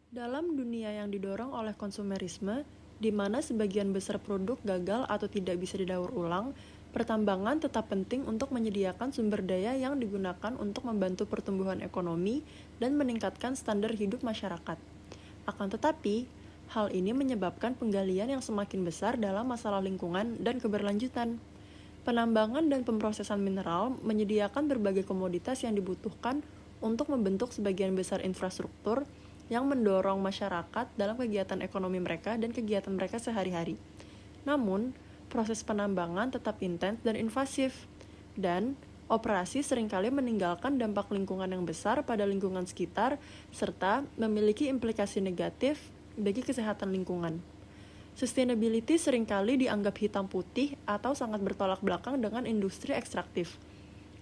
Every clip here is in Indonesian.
Dalam dunia yang didorong oleh konsumerisme, di mana sebagian besar produk gagal atau tidak bisa didaur ulang, pertambangan tetap penting untuk menyediakan sumber daya yang digunakan untuk membantu pertumbuhan ekonomi dan meningkatkan standar hidup masyarakat. Akan tetapi, hal ini menyebabkan penggalian yang semakin besar dalam masalah lingkungan dan keberlanjutan. Penambangan dan pemrosesan mineral menyediakan berbagai komoditas yang dibutuhkan untuk membentuk sebagian besar infrastruktur yang mendorong masyarakat dalam kegiatan ekonomi mereka dan kegiatan mereka sehari-hari. Namun, proses penambangan tetap intens dan invasif, dan operasi seringkali meninggalkan dampak lingkungan yang besar pada lingkungan sekitar serta memiliki implikasi negatif bagi kesehatan lingkungan. Sustainability seringkali dianggap hitam putih atau sangat bertolak belakang dengan industri ekstraktif.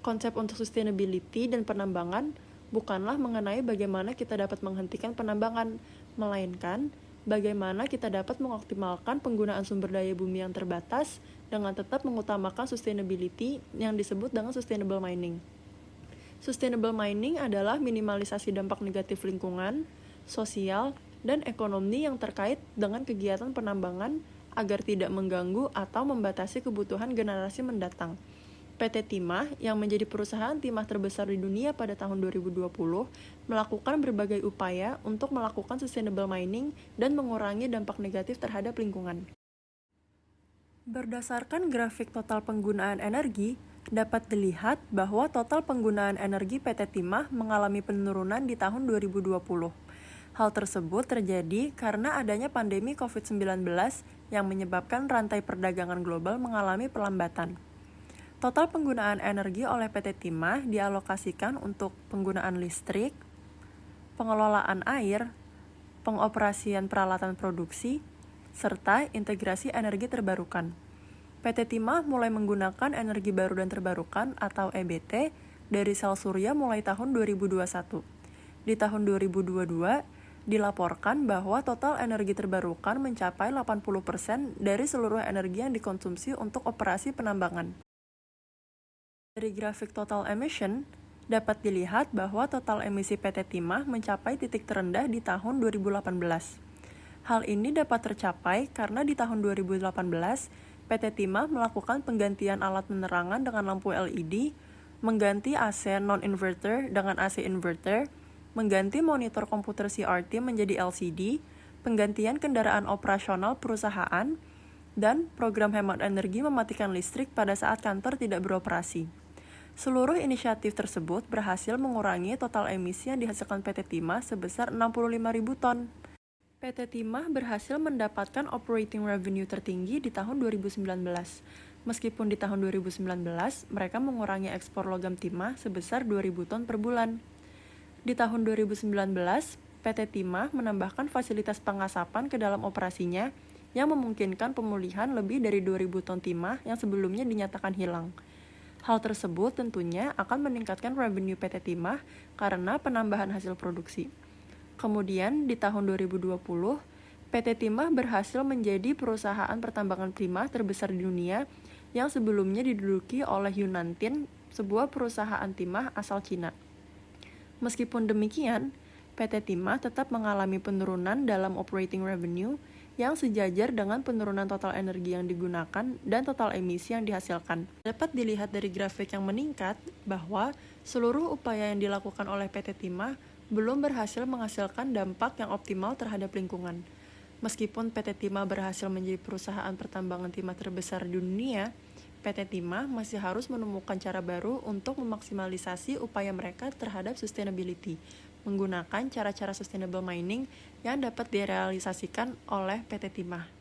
Konsep untuk sustainability dan penambangan bukanlah mengenai bagaimana kita dapat menghentikan penambangan, melainkan bagaimana kita dapat mengoptimalkan penggunaan sumber daya bumi yang terbatas dengan tetap mengutamakan sustainability yang disebut dengan sustainable mining. Sustainable mining adalah minimalisasi dampak negatif lingkungan, sosial, dan ekonomi yang terkait dengan kegiatan penambangan agar tidak mengganggu atau membatasi kebutuhan generasi mendatang. PT Timah, yang menjadi perusahaan timah terbesar di dunia pada tahun 2020, melakukan berbagai upaya untuk melakukan sustainable mining dan mengurangi dampak negatif terhadap lingkungan. Berdasarkan grafik total penggunaan energi, dapat dilihat bahwa total penggunaan energi PT Timah mengalami penurunan di tahun 2020. Hal tersebut terjadi karena adanya pandemi COVID-19 yang menyebabkan rantai perdagangan global mengalami pelambatan. Total penggunaan energi oleh PT Timah dialokasikan untuk penggunaan listrik, pengelolaan air, pengoperasian peralatan produksi, serta integrasi energi terbarukan. PT Timah mulai menggunakan energi baru dan terbarukan atau EBT dari sel surya mulai tahun 2021. Di tahun 2022, dilaporkan bahwa total energi terbarukan mencapai 80% dari seluruh energi yang dikonsumsi untuk operasi penambangan. Dari grafik total emission, dapat dilihat bahwa total emisi PT Timah mencapai titik terendah di tahun 2018. Hal ini dapat tercapai karena di tahun 2018, PT Timah melakukan penggantian alat penerangan dengan lampu LED, mengganti AC non-inverter dengan AC inverter, mengganti monitor komputer CRT menjadi LCD, penggantian kendaraan operasional perusahaan, dan program hemat energi mematikan listrik pada saat kantor tidak beroperasi. Seluruh inisiatif tersebut berhasil mengurangi total emisi yang dihasilkan PT Timah sebesar 65.000 ton. PT Timah berhasil mendapatkan operating revenue tertinggi di tahun 2019. Meskipun di tahun 2019, mereka mengurangi ekspor logam timah sebesar 2.000 ton per bulan. Di tahun 2019, PT Timah menambahkan fasilitas pengasapan ke dalam operasinya yang memungkinkan pemulihan lebih dari 2.000 ton timah yang sebelumnya dinyatakan hilang. Hal tersebut tentunya akan meningkatkan revenue PT Timah karena penambahan hasil produksi. Kemudian di tahun 2020, PT Timah berhasil menjadi perusahaan pertambangan timah terbesar di dunia yang sebelumnya diduduki oleh Yunantin, sebuah perusahaan timah asal Cina. Meskipun demikian, PT Timah tetap mengalami penurunan dalam operating revenue yang sejajar dengan penurunan total energi yang digunakan dan total emisi yang dihasilkan. Dapat dilihat dari grafik yang meningkat bahwa seluruh upaya yang dilakukan oleh PT Timah belum berhasil menghasilkan dampak yang optimal terhadap lingkungan. Meskipun PT Timah berhasil menjadi perusahaan pertambangan timah terbesar di dunia, PT Timah masih harus menemukan cara baru untuk memaksimalisasi upaya mereka terhadap sustainability, menggunakan cara-cara sustainable mining yang dapat direalisasikan oleh PT Timah.